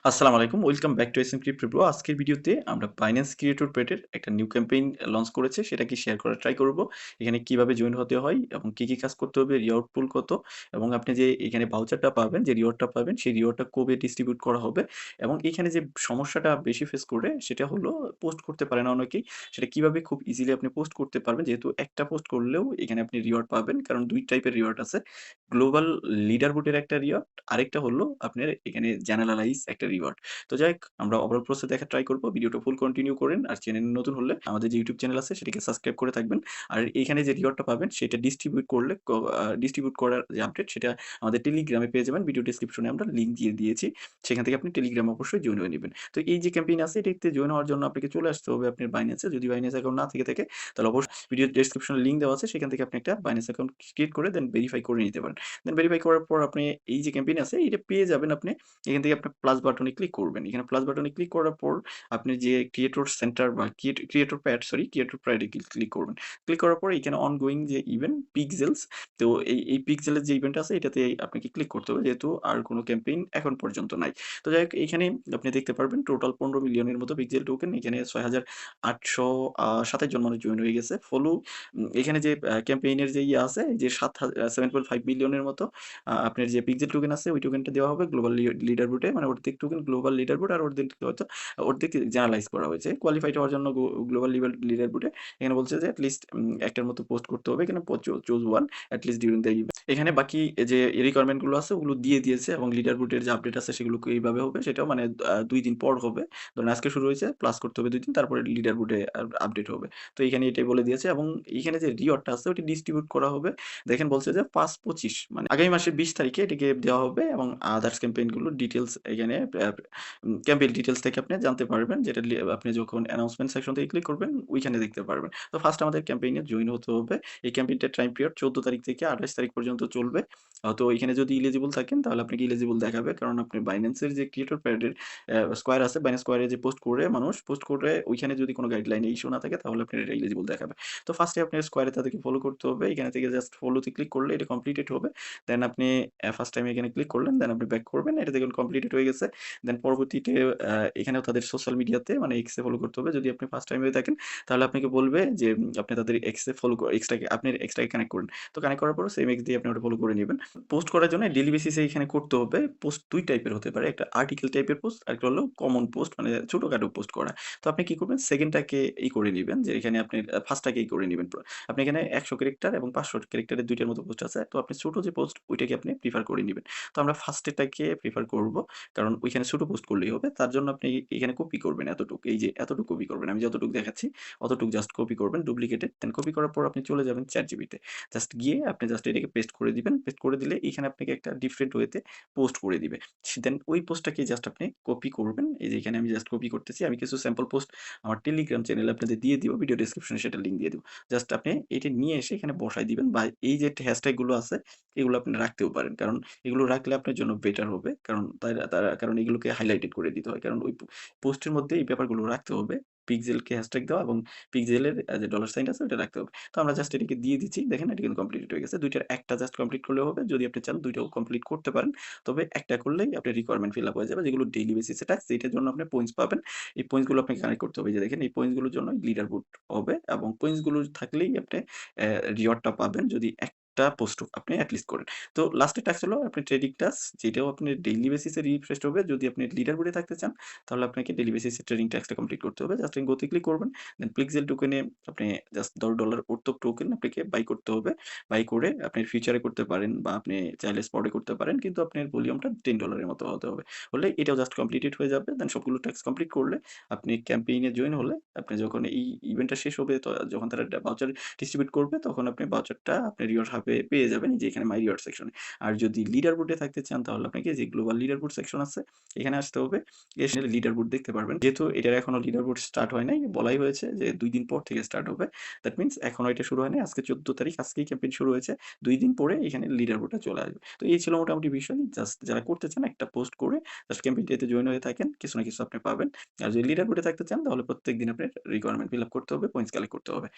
আসসালামু আলাইকুম। Welcome back to SM crypto bro. আজকের ভিডিওতে আমরা Binance Creator Pad এর একটা নিউ ক্যাম্পেইন লঞ্চ করেছে। সেটাকে শেয়ার করার ট্রাই করব। এখানে কিভাবে জয়েন হতে হয় এবং কি কাজ করতে হবে, রিওয়ার্ড পুল কত এবং আপনি যে এখানে ভাউচারটা পাবেন, যে রিওয়ার্ডটা পাবেন, সেই রিওয়ার্ডটা কবে ডিস্ট্রিবিউট করা হবে এবং এখানে যে সমস্যাটা বেশি ফেস করে সেটা হলো পোস্ট করতে পারে না অনেকেই। সেটা কিভাবে খুব ইজিলি আপনি পোস্ট করতে পারবেন। যেহেতু একটা পোস্ট করলেও এখানে আপনি রিওয়ার্ড পাবেন। কারণ ২ টাইপের রিওয়ার্ড আছে। গ্লোবাল লিডারবোর্ড এর একটা রিওয়ার্ড, আরেকটা হলো আপনার এখানে জেনারেলাইজ একটা রিওয়ার্ড। তো যাই হোক, আমরা ওভারঅল প্রসেস দেখার ট্রাই করব। ভিডিওটা ফুল কন্টিনিউ করেন। আর চ্যানেলে নতুন হলে আমাদের যে ইউটিউব চ্যানেল আছে সেটাকে সাবস্ক্রাইব করে থাকবেন। আর এখানে যে রিওয়ার্ডটা পাবেন সেটা ডিস্ট্রিবিউট করলে ডিস্ট্রিবিউট করার যে আপডেট সেটা আমাদের টেলিগ্রামে পেয়ে যাবেন। ভিডিও ডেসক্রিপশনে আমরা লিঙ্ক দিয়ে দিয়েছি। সেখান থেকে আপনি টেলিগ্রামে অবশ্যই জয়েন হয়ে নিবেন। তো এই যে ক্যাম্পেইন আছে এটাতে জয়েন হওয়ার জন্য আপনাকে চলে আসতে হবে আপনার Binance এ। যদি Binance অ্যাকাউন্ট না থেকে থাকে তাহলে অবশ্যই ভিডিও ডেসক্রিপশনে লিঙ্ক দেওয়া আছে। সেখান থেকে আপনি একটা Binance অ্যাকাউন্ট ক্রিয়েট করে দেন ভেরিফাই করে নিতে পারেন। দেন ভেরিফাই করার পর আপনি এই যে ক্যাম্পেইন আছে এটা পেয়ে যাবেন আপনি। এখান থেকে আপনি প্লাস বাটনে ক্লিক করবেন। এখানে প্লাস বাটনে ক্লিক করার পর আপনি যে ক্রিয়েটর সেন্টার বা ক্রিয়েটর প্যাড এ ক্লিক করবেন। ক্লিক করার পর এখানে অনগোয়িং যে ইভেন্ট পিক্সেলস, তো এই পিক্সেলের যে ইভেন্ট আছে এটাতে আপনাকে ক্লিক করতে হবে, যেহেতু আর কোনো ক্যাম্পেইন এখন পর্যন্ত নাই। তো যাই হোক, এখানে আপনি দেখতে পারবেন টোটাল 15 মিলিয়নের মতো পিক্সেল টোকেন, এখানে 6,827 জন মানুষ জয়েন হয়ে গেছে। ফলো এখানে যে ক্যাম্পেইনের যে ইয়ে আছে যে 7.5 বিলিয়নের মতো আপনার যে পিক্সেল টোকেন আছে ওই টোকেনটা দেওয়া হবে গ্লোবাল লিডার বোর্ডে, মানে অর্ধেক টোকেন গ্লোবাল লিডার বোর্ড আর অর্ধেক জেনারেলাইজ করা হয়েছে কোয়ালিফাইড হওয়ার জন্য গ্লোবাল লিডার বোর্ডে। এখানে বলছে যে অ্যাটলিস্ট একটার মতো পোস্ট করতে হবে, এখানে choose one at least during the event. এখানে বাকি যে রিকোয়ারমেন্ট গুলো আছে ওগুলো দিয়ে দিয়েছে এবং লিডার বোর্ডের যে আপডেট আছে সেগুলো এইভাবে হবে, সেটাও মানে 2 দিন পর হবে। ধরুন আজকে শুরু হয়েছে, প্লাস করতে হবে 2 দিন, তারপরে লিডার বোর্ডে আপডেট হবে। তো এখানে এটাই বলে দিয়েছে এবং এখানে যে রিওয়ার্ডটা আছে ওটি ডিস্ট্রিবিউট করা হবে। দেখেন বলছে যে 5/25 মানে আগামী মাসের 20 তারিখে এটাকে দেওয়া হবে এবং আদার্স ক্যাম্পেইন গুলোর ডিটেইলস এখানে ক্যাম্পেইন ডিটেইলস থেকে আপনি জানতে পারবেন, যেটা আপনি যখন অ্যানাউন্সমেন্ট সেকশন থেকে ক্লিক করবেন ওইখানে দেখতে পারবেন। তো ফার্স্ট আমাদের ক্যাম্পেইনে জয়েন হতে হবে। এই ক্যাম্পেইনটার টাইম পিরিয়ড 14 তারিখ থেকে 28 তারিখ পর্যন্ত চলবে। তো এখানে যদি এলিজিবল থাকেন তাহলে আপনাকে এলিজিবল দেখাবে, কারণ আপনি Binance এর যে ক্রিয়েটর প্যাড এর স্কয়ার আছে, Binance স্কয়ারে যে পোস্ট করে ওইখানে যদি কোনো গাইডলাইন ইস্যু না থাকে তাহলে আপনার এটা এলিজিবল দেখাবে। তো ফার্স্টে আপনার স্কয়ারে তাদেরকে ফলো করতে হবে। এখানে থেকে জাস্ট ফলোতে ক্লিক করলে এটা কমপ্লিটেড হবে। দেন আপনি ফার্স্ট টাইম এখানে ক্লিক করলেন, দেন আপনি ব্যাক করবেন। এটা দেখুন কমপ্লিটেড হয়ে গেছে। দেন পরবর্তীতে এখানেও তাদের সোশ্যাল মিডিয়াতে মানে X এ ফলো করতে হবে। যদি আপনি ফার্স্ট টাইম হয়ে থাকেন তাহলে আপনাকে বলবে যে আপনি তাদের X এ ফলো X টাকে আপনি X টাকে কানেক্ট করুন। তো কানেক্ট করার পর সেম X দিয়ে আপনি ওটা ফলো করে নিবেন। পোস্ট করার জন্য ডেইলি বেসিসে এখানে করতে হবে। পোস্ট ২ টাইপের হতে পারে। একটা আর্টিকেল টাইপের পোস্ট, আরেকটা হলো কমন পোস্ট, মানে ছোটখাটো পোস্ট করা। তো আপনি কি করবেন, সেকেন্ডটাকে করে নিবেন, যে এখানে আপনি ফার্স্টটাকেই করে নিবেন। আপনি এখানে ১০০ ক্যারেক্টার এবং ৫০০ ক্যারেক্টারের ২ টার মতো পোস্ট আছে। তো আপনি ছোট যে পোস্ট ওইটাকে আপনি প্রিফার করে নিবেন। তো আমরা ফার্স্টেরটাকে প্রিফার করব। কারণ ওইখানে ছোট পোস্ট করলেই হবে। তার জন্য আপনি এখানে কপি করবেন এতটুকু। এই যে এতটুকু কপি করবেন। আমি যতটুকু দেখাচ্ছি অতটুকু জাস্ট কপি করবেন ডুপ্লিকেটেড। দেন কপি করার পর আপনি চলে যাবেন ChatGPT তে। জাস্ট গিয়ে আপনি জাস্ট এটাকে পেস্ট করে দিবেন। পেস্ট করে দিলে এখানে আপনাকে একটা ডিফারেন্ট ওয়েতে পোস্ট করে দিবে। দেন ওই পোস্টটাকে জাস্ট আপনি কপি করবেন। এই যে এখানে আমি জাস্ট কপি করতেছি। আমি কিছু স্যাম্পল পোস্ট আমার টেলিগ্রাম চ্যানেলে আপনাদের দিয়ে দিব। ভিডিও ডেসক্রিপশনে সেটার লিঙ্ক দিয়ে দিব। জাস্ট আপনি এটা নিয়ে এসে এখানে বসায় দিবেন, বা এই যে হ্যাশট্যাগ গুলো আছে এগুলো আপনি রাখতেও পারেন। কারণ এগুলো রাখলে আপনার জন্য বেটার হবে। কারণ কারণ এগুলোকে হাইলাইটেড করে দিতে হয়। কারণ ওই পোস্টের মধ্যে এই ব্যাপারগুলো রাখতে হবে। পিক্সেলকে হ্যাশট্যাগ দেওয়া এবং পিক্সেলের যে ডলার সাইন আছে ওটা রাখতে হবে। তো আমরা জাস্ট এটাকে দিয়ে দিচ্ছি। দেখেন এটা কিন্তু কমপ্লিটেড হয়ে গেছে। ২ টার একটা জাস্ট কমপ্লিট করলেও হবে। যদি আপনি চান ২ টাও কমপ্লিট করতে পারেন। তবে একটা করলেই আপনার রিকোয়ারমেন্ট ফিল আপ হয়ে যাবে, যেগুলো ডেইলি বেসিসে টাস্ক, এটার জন্য আপনি পয়েন্টস পাবেন। এই পয়েন্টস গুলো আপনাকে কানেক্ট করতে হবে। এই যে দেখেন এই পয়েন্টস গুলোর জন্য লিডার বোর্ড হবে এবং পয়েন্টস গুলো থাকলেই আপনি রিওয়ার্ডটা পাবেন যদি একটা পোস্ট আপনি এটলিস্ট করেন। তো লাস্টের টাস্ক হলো আপনি ট্রেডিং টাস্ক, যেটাও আপনি ডেইলি বেসিসে রিফ্রেশ হবে। যদি আপনি লিডার বোর্ডে থাকতে চান তাহলে আপনাকে ডেইলি বেসিসে ট্রেডিং টাস্কটা কমপ্লিট করতে হবে। জাস্ট গোতে ক্লিক করবেন। দেন পিক্সেল টোকেনে আপনি জাস্ট $10 অর্থ টোকেন আপনাকে বাই করতে হবে। বাই করে আপনি ফিউচারে করতে পারেন বা আপনি চাইলে স্পটে করতে পারেন। কিন্তু আপনার ভলিউমটা $10 এর মতো হতে হবে। হলে এটাও জাস্ট কমপ্লিটেড হয়ে যাবে। দেন সবগুলো টাস্ক কমপ্লিট করলে আপনি ক্যাম্পেইনে জয়েন হলে আপনি যখন এই ইভেন্টটা শেষ হবে, তো যখন তারা ভাউচার ডিস্ট্রিবিউট করবে তখন আপনি ভাউচারটা আপনি রিওয়ার্ড হাবে পেয়ে যাবেন, এই যে এখানে মাই রিওয়ার্ড সেকশনে। আর যদি লিডার বোর্ডে থাকতে চান তাহলে আপনাকে যে গ্লোবাল লিডার বোর্ড সেকশন আছে এখানে আসতে হবে। এসে লিডার বোর্ড দেখতে পারবেন। যেহেতু এটার এখনো লিডার বোর্ড স্টার্ট হয় নাই, বলাই হয়েছে যে ২ দিন পর থেকে স্টার্ট হবে। দ্যাট মিনস এখনো এটা শুরু হয় নাই। আজকে 14 তারিখ, আজকেই ক্যাম্পেইন শুরু হয়েছে। ২ দিন পরে এখানে লিডার বোর্ডটা চলে আসবে। তো এই ছিল মোটামুটি বিষয়। জাস্ট যারা করতে চান একটা পোস্ট করে জাস্ট ক্যাম্পেইনটাতে জয়েন হয়ে থাকেন। কিছু না কিছু আপনি পাবেন। আর যদি লিডার বোর্ডে থাকতে চান তাহলে প্রত্যেকদিন আপনার রিকোয়ারমেন্ট ফিল আপ করতে হবে, পয়েন্টস কালেক্ট করতে হবে।